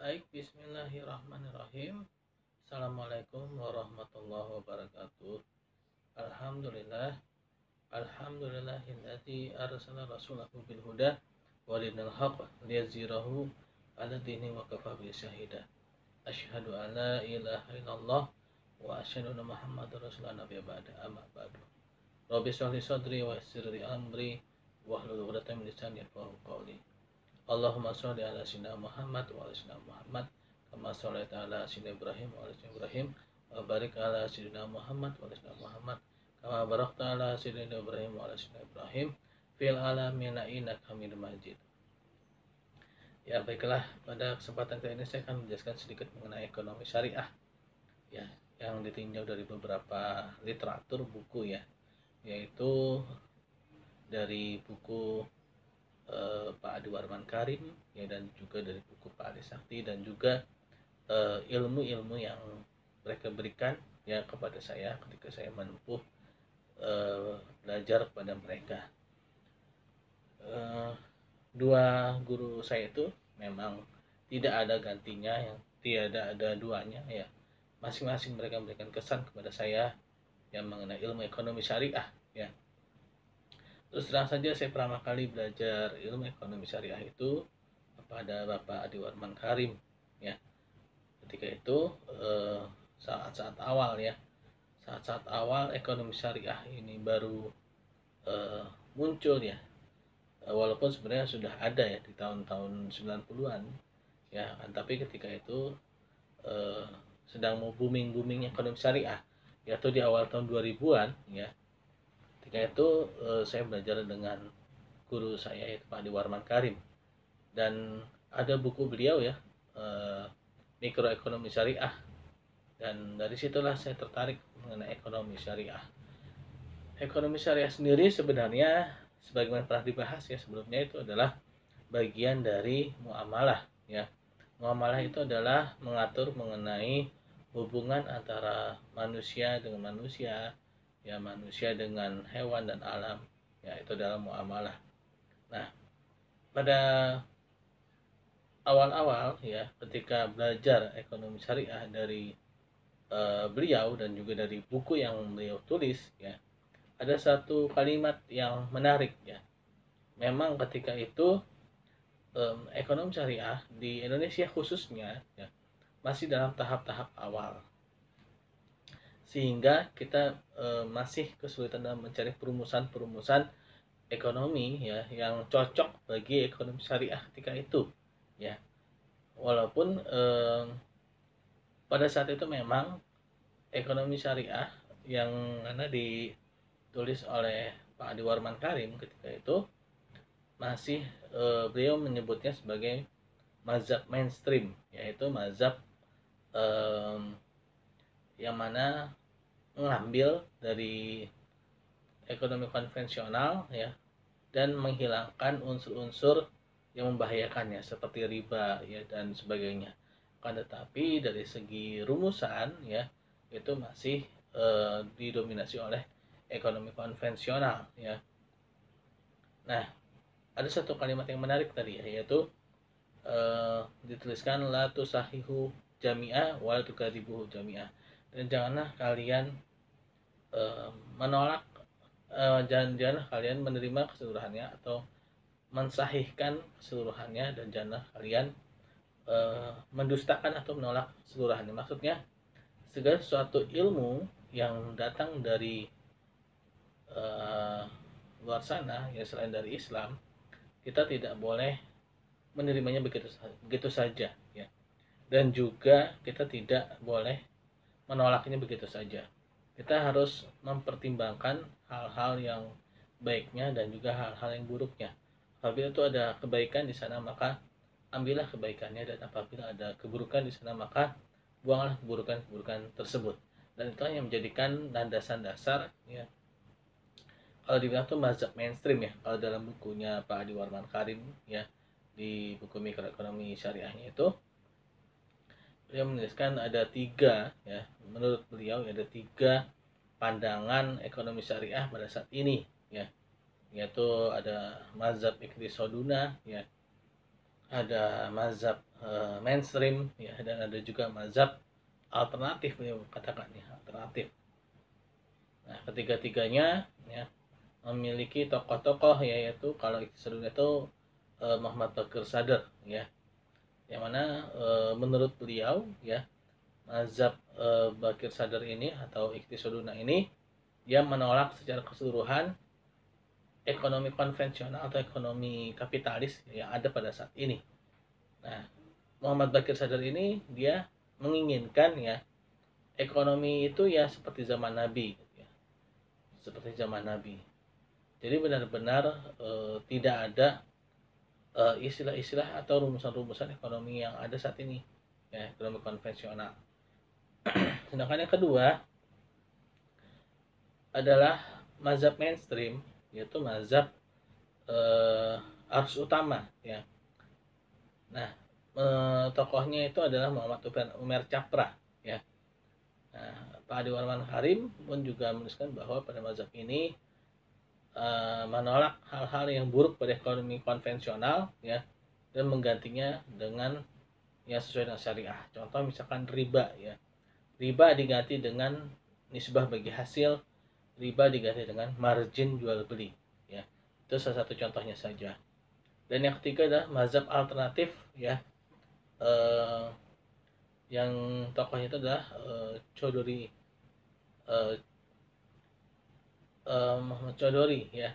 Baik, bismillahirrahmanirrahim. Assalamualaikum warahmatullahi wabarakatuh. Alhamdulillah, alhamdulillahilladzi arsala rasulahu bil huda wa dinil haqq liyazhirahu 'ala dini wa kafa bihi syahida. Asyhadu an la ilaha illallah wa asyhadu anna Muhammadar rasulullah nabiyya ba'da amma ba'du. Rabbi shrah li sadri wa yassir li amri wahlul 'uqdatam min lisani yafqahu qawli. Allahumma sholli ala sayyidina Muhammad wa ala sayyidina Muhammad kama shallaita ala sayyidina Ibrahim wa ala sayyidina Ibrahim wa barik ala sayyidina Muhammad wa ala sayyidina Muhammad kama barakta ala sayyidina Ibrahim wa ala sayyidina Ibrahim fil alamin innaka Hamidum Majid. Ya, baiklah, pada kesempatan kali ini saya akan menjelaskan sedikit mengenai ekonomi syariah ya, yang ditinjau dari beberapa literatur buku ya, yaitu dari buku Pak Adi Warman Karim ya, dan juga dari buku Pak Adi Sakti, dan juga ilmu-ilmu yang mereka berikan ya kepada saya ketika saya menempuh belajar kepada mereka. Dua guru saya itu memang tidak ada gantinya, yang tidak ada duanya ya. Masing-masing mereka memberikan kesan kepada saya yang mengenai ilmu ekonomi syariah ya. Terus terang saja, saya pertama kali belajar ilmu ekonomi syariah itu kepada Bapak Adi Warman Karim ya. Ketika itu saat-saat awal ya, saat-saat awal ekonomi syariah ini baru muncul ya. Walaupun sebenarnya sudah ada ya di tahun-tahun 90-an ya kan, tapi ketika itu sedang mau booming-boomingnya ekonomi syariah, yaitu di awal tahun 2000-an ya. Ketika itu saya belajar dengan guru saya, yaitu Pak Adi Warman Karim, dan ada buku beliau ya, Mikroekonomi Syariah, dan dari situlah saya tertarik mengenai ekonomi syariah. Ekonomi syariah sendiri sebenarnya sebagaimana pernah dibahas ya sebelumnya, itu adalah bagian dari muamalah ya. Muamalah itu adalah mengatur mengenai hubungan antara manusia dengan manusia ya, manusia dengan hewan dan alam ya, itu adalah muamalah. Nah, pada awal-awal ya, ketika belajar ekonomi syariah dari beliau dan juga dari buku yang beliau tulis ya, ada satu kalimat yang menarik ya. Memang ketika itu ekonomi syariah di Indonesia khususnya ya, masih dalam tahap-tahap awal, sehingga kita masih kesulitan dalam mencari perumusan ekonomi ya yang cocok bagi ekonomi syariah ketika itu ya. Walaupun pada saat itu memang ekonomi syariah yang mana ditulis oleh Pak Adi Warman Karim ketika itu masih beliau menyebutnya sebagai mazhab mainstream, yaitu mazhab yang mana mengambil dari ekonomi konvensional ya, dan menghilangkan unsur-unsur yang membahayakannya seperti riba ya dan sebagainya. Akan tetapi dari segi rumusan ya, itu masih didominasi oleh ekonomi konvensional ya. Nah, ada satu kalimat yang menarik tadi ya, yaitu dituliskan la tusahihu jami'ah wal tukadibuhu jami'ah, dan janganlah kalian menolak, janganlah kalian menerima keseluruhannya atau mensahihkan keseluruhannya, dan janganlah kalian mendustakan atau menolak keseluruhannya. Maksudnya segala sesuatu ilmu yang datang dari luar sana ya, selain dari Islam, kita tidak boleh menerimanya begitu saja ya, dan juga kita tidak boleh menolaknya begitu saja. Kita harus mempertimbangkan hal-hal yang baiknya dan juga hal-hal yang buruknya. Apabila itu ada kebaikan di sana, maka ambillah kebaikannya, dan apabila ada keburukan di sana, maka buanglah keburukan tersebut. Dan itu yang menjadikan landasan dasar ya, kalau dibilang tuh mazhab mainstream ya, kalau dalam bukunya Pak Adi Warman Karim ya, di buku Mikroekonomi Syariahnya itu beliau menuliskan ada tiga ya, menurut beliau ada tiga pandangan ekonomi syariah pada saat ini ya, yaitu ada mazhab Iqtisoduna ya, ada mazhab mainstream ya, dan ada juga mazhab alternatif ya, katakan ya, alternatif. Nah, ketiga-tiganya ya memiliki tokoh-tokoh, yaitu kalau Ikhtisaduddin itu Muhammad Baqir Sadr ya, yang mana menurut beliau ya mazhab Baqir Sadr ini atau Ikhtisaduddin ini dia menolak secara keseluruhan ekonomi konvensional atau ekonomi kapitalis yang ada pada saat ini. Nah, Muhammad Baqir Sadr ini dia menginginkan ya ekonomi itu ya seperti zaman Nabi gitu ya. Seperti zaman Nabi. Jadi benar-benar tidak ada istilah-istilah atau rumusan-rumusan ekonomi yang ada saat ini ya, ekonomi konvensional. Sedangkan yang kedua adalah mazhab mainstream, yaitu mazhab arus utama ya. Nah, tokohnya itu adalah Muhammad Umar Capra ya. Nah, Pak Adi Warman Harim pun juga menuliskan bahwa pada mazhab ini menolak hal-hal yang buruk pada ekonomi konvensional ya, dan menggantinya dengan yang sesuai dengan syariah. Contoh misalkan riba ya. Riba diganti dengan nisbah bagi hasil, riba diganti dengan margin jual beli ya. Itu salah satu contohnya saja. Dan yang ketiga adalah mazhab alternatif ya. Yang tokohnya itu adalah Chodori Muhammad Chodori ya.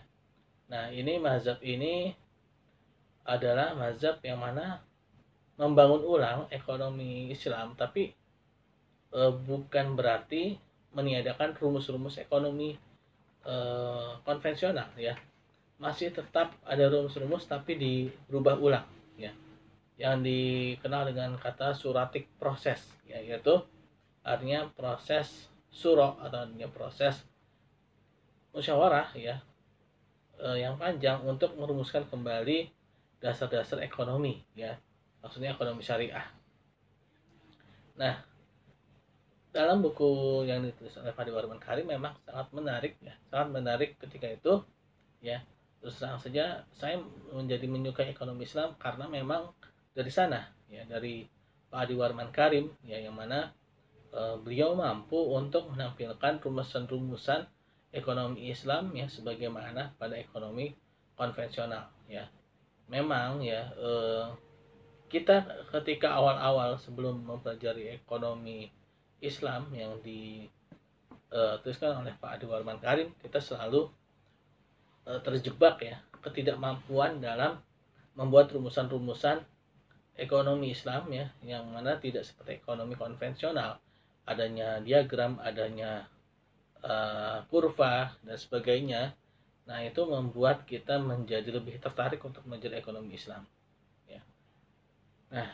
Nah, ini mazhab ini adalah mazhab yang mana membangun ulang ekonomi Islam, tapi bukan berarti meniadakan rumus-rumus ekonomi konvensional ya. Masih tetap ada rumus-rumus tapi dirubah ulang ya. Yang dikenal dengan kata suratik proses ya, yaitu artinya proses suro atau artinya proses musyawarah ya, yang panjang untuk merumuskan kembali dasar-dasar ekonomi ya, maksudnya ekonomi syariah. Nah, dalam buku yang ditulis oleh Pak Adi Warman Harim memang sangat menarik ya, sangat menarik ketika itu ya. Terus terang saja saya menjadi menyukai ekonomi Islam karena memang dari sana ya, dari Pak Adi Warman Harim ya, yang mana beliau mampu untuk menampilkan rumusan-rumusan ekonomi Islam ya sebagaimana pada ekonomi konvensional ya. Memang ya kita ketika awal-awal sebelum mempelajari ekonomi Islam yang dituliskan oleh Pak Adi Warman Harim, kita selalu terjebak ya ketidakmampuan dalam membuat rumusan-rumusan ekonomi Islam ya, yang mana tidak seperti ekonomi konvensional, adanya diagram, adanya kurva dan sebagainya. Nah, itu membuat kita menjadi lebih tertarik untuk belajar ekonomi Islam ya. Nah,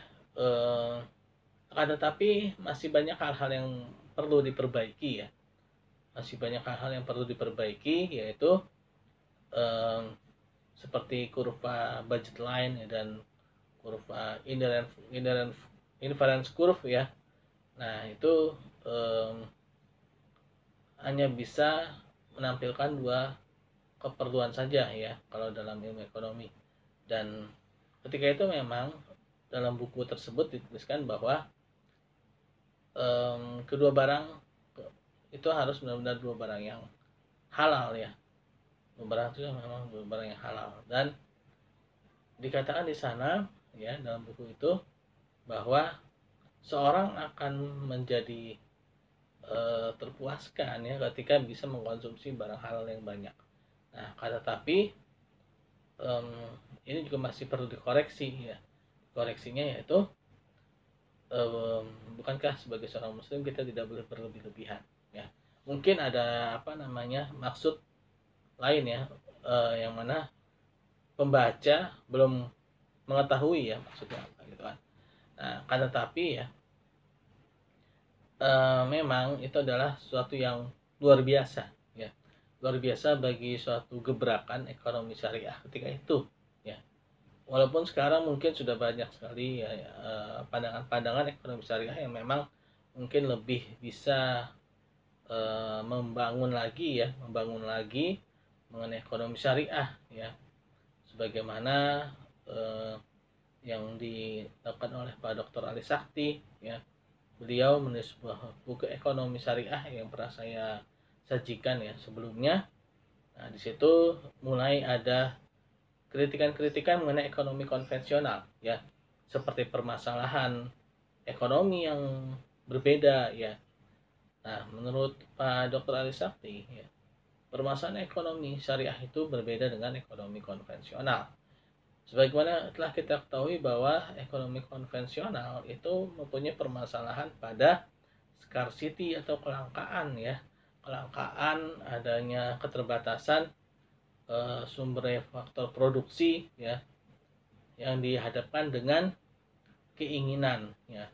tetapi masih banyak hal-hal yang perlu diperbaiki ya, masih banyak hal-hal yang perlu diperbaiki, yaitu seperti kurva budget line ya, dan kurva inference curve ya. Nah, itu hanya bisa menampilkan dua keperluan saja ya kalau dalam ilmu ekonomi. Dan ketika itu memang dalam buku tersebut dituliskan bahwa kedua barang itu harus benar-benar dua barang yang halal ya. Dua barang itu memang dua barang yang halal, dan dikatakan di sana ya dalam buku itu bahwa seorang akan menjadi terpuaskan ya ketika bisa mengkonsumsi barang halal yang banyak. Nah, tetapi ini juga masih perlu dikoreksi ya. Koreksinya yaitu bukankah sebagai seorang muslim kita tidak boleh berlebih-lebihan ya. Mungkin ada maksud lain ya, yang mana pembaca belum mengetahui ya maksudnya apa gitu kan. Nah, tetapi ya memang itu adalah sesuatu yang luar biasa ya, luar biasa bagi suatu gebrakan ekonomi syariah ketika itu ya. Walaupun sekarang mungkin sudah banyak sekali ya, pandangan-pandangan ekonomi syariah yang memang mungkin lebih bisa membangun lagi mengenai ekonomi syariah ya, sebagaimana yang dilakukan oleh Pak Dr. Ali Sakti ya. Beliau menulis sebuah buku ekonomi syariah yang pernah saya sajikan ya sebelumnya. Nah, di situ mulai ada kritikan-kritikan mengenai ekonomi konvensional ya, seperti permasalahan ekonomi yang berbeda ya. Nah, menurut Pak Dr. Ali Sakti ya, permasalahan ekonomi syariah itu berbeda dengan ekonomi konvensional. Sebagaimana telah kita ketahui bahwa ekonomi konvensional itu mempunyai permasalahan pada scarcity atau kelangkaan ya. Kelangkaan, adanya keterbatasan sumber faktor produksi ya, yang dihadapkan dengan keinginan ya.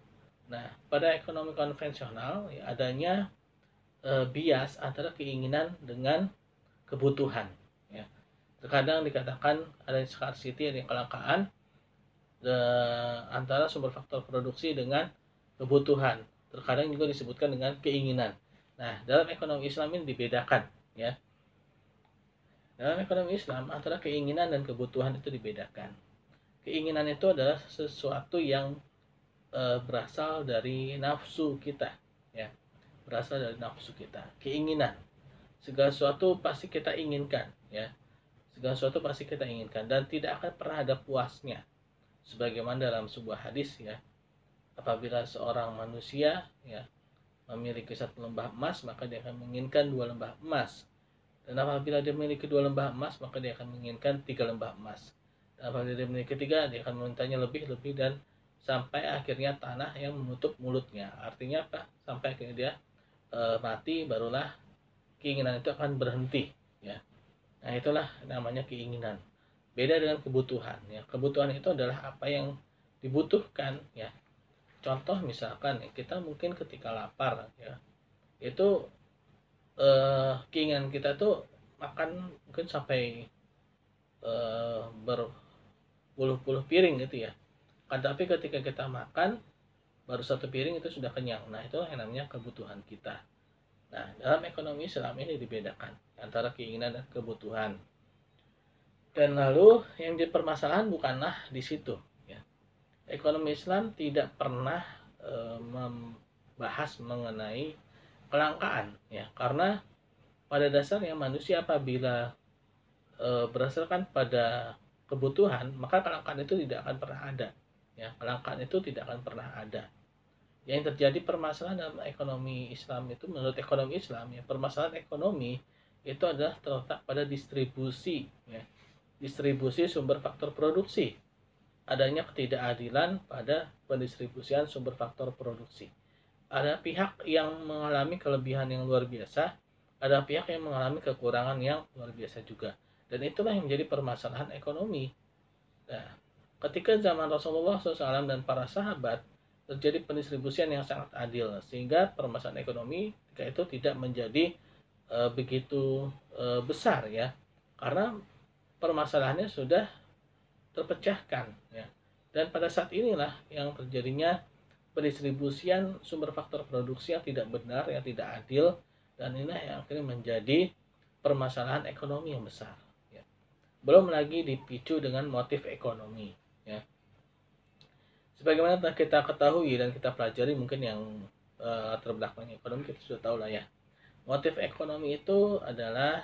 Nah, pada ekonomi konvensional ya, adanya bias antara keinginan dengan kebutuhan ya. Terkadang dikatakan ada scarcity, ada kelangkaan antara sumber faktor produksi dengan kebutuhan. Terkadang juga disebutkan dengan keinginan. Nah, dalam ekonomi Islam ini dibedakan ya. Dalam ekonomi Islam antara keinginan dan kebutuhan itu dibedakan. Keinginan itu adalah sesuatu yang berasal dari nafsu kita ya. Berasal dari nafsu kita. Keinginan, segala sesuatu pasti kita inginkan ya. Segala sesuatu pasti kita inginkan dan tidak akan pernah ada puasnya. Sebagaimana dalam sebuah hadis ya, apabila seorang manusia ya memiliki satu lembah emas, maka dia akan menginginkan 2 lembah emas. Dan apabila dia memiliki 2 lembah emas, maka dia akan menginginkan 3 lembah emas. Dan apabila dia memiliki 3, dia akan memintanya lebih dan sampai akhirnya tanah yang menutup mulutnya. Artinya apa? Sampai akhirnya dia mati, barulah keinginan itu akan berhenti ya. Nah, itulah namanya keinginan. Beda dengan kebutuhan ya. Kebutuhan itu adalah apa yang dibutuhkan ya. Contoh misalkan ya, kita mungkin ketika lapar ya, itu keinginan kita tuh makan mungkin sampai berpuluh-puluh piring gitu ya. Kan tapi ketika kita makan baru 1 piring itu sudah kenyang. Nah, itulah yang namanya kebutuhan kita. Nah, dalam ekonomi Islam ini dibedakan antara keinginan dan kebutuhan. Dan lalu yang dipermasalahan bukanlah di situ ya. Ekonomi Islam tidak pernah membahas mengenai kelangkaan ya, karena pada dasarnya manusia apabila berdasarkan pada kebutuhan, maka kelangkaan itu tidak akan pernah ada ya. Kelangkaan itu tidak akan pernah ada. Yang terjadi permasalahan dalam ekonomi Islam itu, menurut ekonomi Islam ya, permasalahan ekonomi itu adalah terletak pada distribusi ya. Distribusi sumber faktor produksi, adanya ketidakadilan pada pendistribusian sumber faktor produksi. Ada pihak yang mengalami kelebihan yang luar biasa, ada pihak yang mengalami kekurangan yang luar biasa juga. Dan itulah yang menjadi permasalahan ekonomi. Nah, ketika zaman Rasulullah SAW dan para sahabat terjadi pendistribusian yang sangat adil, sehingga permasalahan ekonomi ketika itu tidak menjadi begitu besar ya, karena permasalahannya sudah terpecahkan ya. Dan pada saat inilah yang terjadinya pendistribusian sumber faktor produksi yang tidak benar, yang tidak adil, dan inilah yang akhirnya menjadi permasalahan ekonomi yang besar ya. Belum lagi dipicu dengan motif ekonomi ya. Sebagaimana telah kita ketahui dan kita pelajari, mungkin yang terbelakang ekonomi kita sudah tahu lah ya. Motif ekonomi itu adalah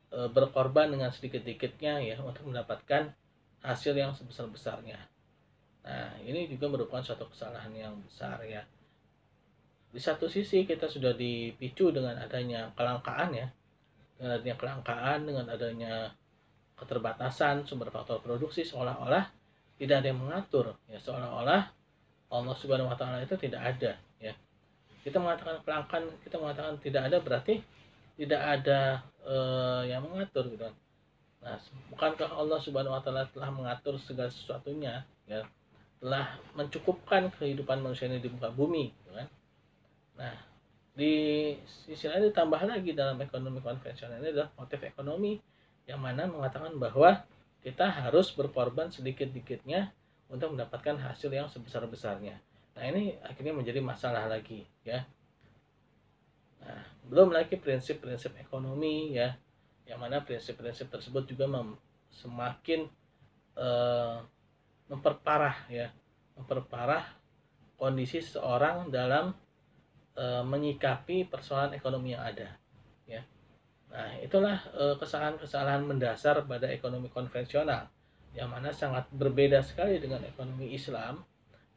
berkorban dengan sedikit-sedikitnya ya untuk mendapatkan hasil yang sebesar-besarnya. Nah, ini juga merupakan suatu kesalahan yang besar ya. Di satu sisi kita sudah dipicu dengan adanya kelangkaan ya, dengan adanya kelangkaan, dengan adanya keterbatasan sumber faktor produksi, seolah-olah tidak ada yang mengatur ya, seolah-olah Allah Subhanahu wa taala itu tidak ada ya. Kita mengatakan kelangkaan, kita mengatakan tidak ada, berarti tidak ada yang mengatur gitu kan. Nah, bukankah Allah Subhanahu wa taala telah mengatur segala sesuatunya ya, telah mencukupkan kehidupan manusia ini di muka bumi gitu kan. Nah, di sisi lain ditambah lagi dalam ekonomi konvensional ini adalah motif ekonomi yang mana mengatakan bahwa kita harus berkorban sedikit-sedikitnya untuk mendapatkan hasil yang sebesar-besarnya. Nah, ini akhirnya menjadi masalah lagi ya. Nah, belum lagi prinsip-prinsip ekonomi ya, yang mana prinsip-prinsip tersebut juga semakin memperparah kondisi seseorang dalam menyikapi persoalan ekonomi yang ada, ya. Nah, itulah kesalahan-kesalahan mendasar pada ekonomi konvensional yang mana sangat berbeda sekali dengan ekonomi Islam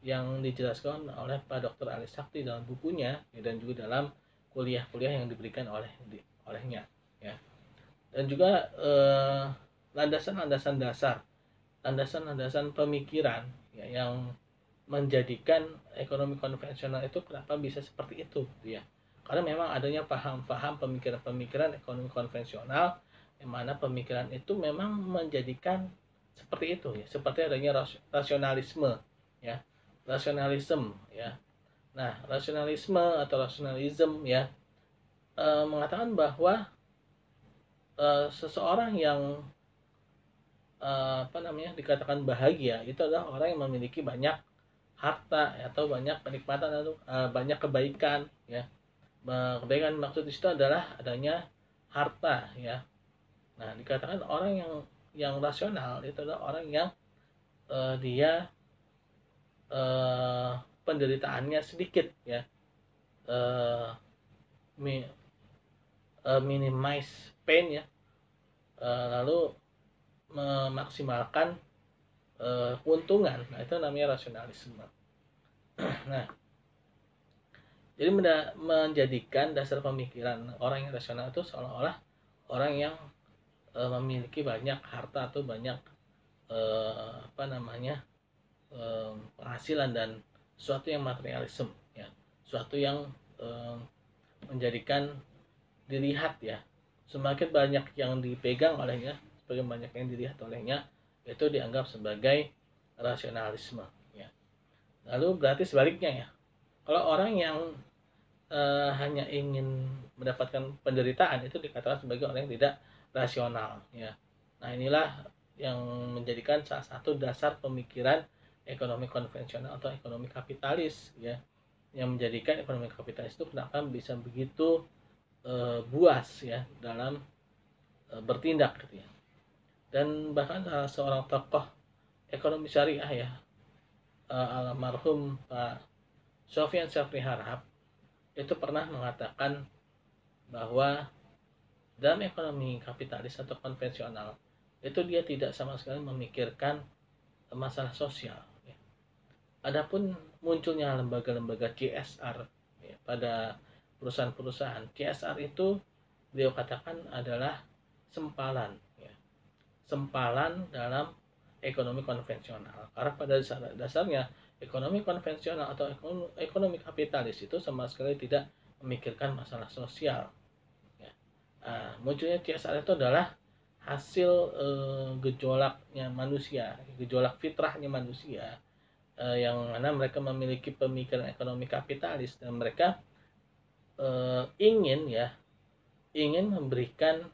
yang dijelaskan oleh Pak Dr. Ali Sakti dalam bukunya, ya, dan juga dalam kuliah-kuliah yang diberikan olehnya, ya. Dan juga landasan-landasan dasar, landasan-landasan pemikiran, ya, yang menjadikan ekonomi konvensional itu kenapa bisa seperti itu, ya. Karena memang adanya paham-paham pemikiran-pemikiran ekonomi konvensional yang mana pemikiran itu memang menjadikan seperti itu, ya, seperti adanya rasionalisme, ya, rasionalisme, ya. Nah, rasionalisme atau rasionalisme, ya, mengatakan bahwa seseorang yang dikatakan bahagia itu adalah orang yang memiliki banyak harta, ya, atau banyak kenikmatan atau banyak kebaikan, ya. Kebaikan maksud itu adalah adanya harta, ya. Nah, dikatakan orang yang rasional itu adalah orang yang dia penderitaannya sedikit, ya, minimize pain, ya, lalu memaksimalkan keuntungan. Nah, itu namanya rasionalisme. Nah, jadi menjadikan dasar pemikiran orang yang rasional itu seolah-olah orang yang memiliki banyak harta atau banyak penghasilan dan sesuatu yang materialisme, ya, sesuatu yang menjadikan dilihat, ya, semakin banyak yang dipegang olehnya, semakin banyak yang dilihat olehnya, itu dianggap sebagai rasionalisme, ya. Lalu berarti sebaliknya, ya, kalau orang yang hanya ingin mendapatkan penderitaan itu dikatakan sebagai orang yang tidak rasional, ya. Nah, inilah yang menjadikan salah satu dasar pemikiran ekonomi konvensional atau ekonomi kapitalis, ya, yang menjadikan ekonomi kapitalis itu kenapa bisa begitu buas, ya, dalam bertindak, gitu, ya. Dan bahkan salah seorang tokoh ekonomi syariah, ya, almarhum Pak Sofyan Syafri Harahap itu pernah mengatakan bahwa dalam ekonomi kapitalis atau konvensional itu dia tidak sama sekali memikirkan masalah sosial, ya. Adapun munculnya lembaga-lembaga CSR, ya, pada perusahaan-perusahaan, CSR itu beliau katakan adalah sempalan, ya, sempalan dalam ekonomi konvensional. Karena pada dasarnya ekonomi konvensional atau ekonomi kapitalis itu sama sekali tidak memikirkan masalah sosial, ya. Munculnya CSR itu adalah hasil gejolaknya manusia, gejolak fitrahnya manusia, yang mana mereka memiliki pemikiran ekonomi kapitalis dan mereka ingin memberikan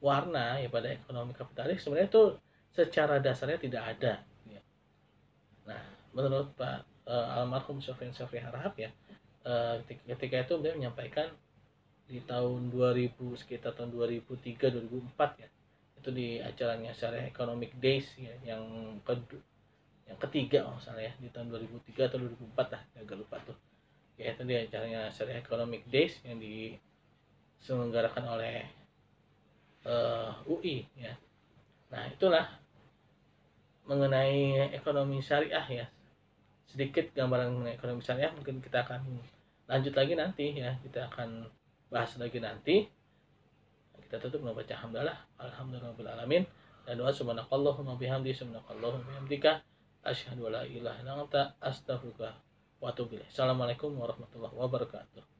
warna, ya, pada ekonomi kapitalis. Sebenarnya itu secara dasarnya tidak ada, ya. Nah, menurut Pak almarhum Sofyan Syafri Harahap, ya, ketika itu beliau menyampaikan di tahun 2000, sekitar tahun 2003 2004, ya, itu di acaranya Syariah Economic Days, ya, yang ketiga, salah, ya, di tahun 2003 atau 2004 lah, agak lupa tuh, ya. Itu di acaranya Syariah Economic Days yang diselenggarakan oleh UI, ya. Nah, itulah mengenai ekonomi syariah, ya, sedikit gambaran mengenai ekonomi syariah. Mungkin kita akan lanjut lagi nanti, ya, kita akan bahas lagi nanti. Kita tutup membaca hamdalah alhamdulillahirabbil alamin dan doa subhanakallahumma bihamdi subhanakallahumma bihamdika asyhadu an la ilaha illa anta astaghfiruka wa atubu ilaik. Assalamualaikum warahmatullahi wabarakatuh.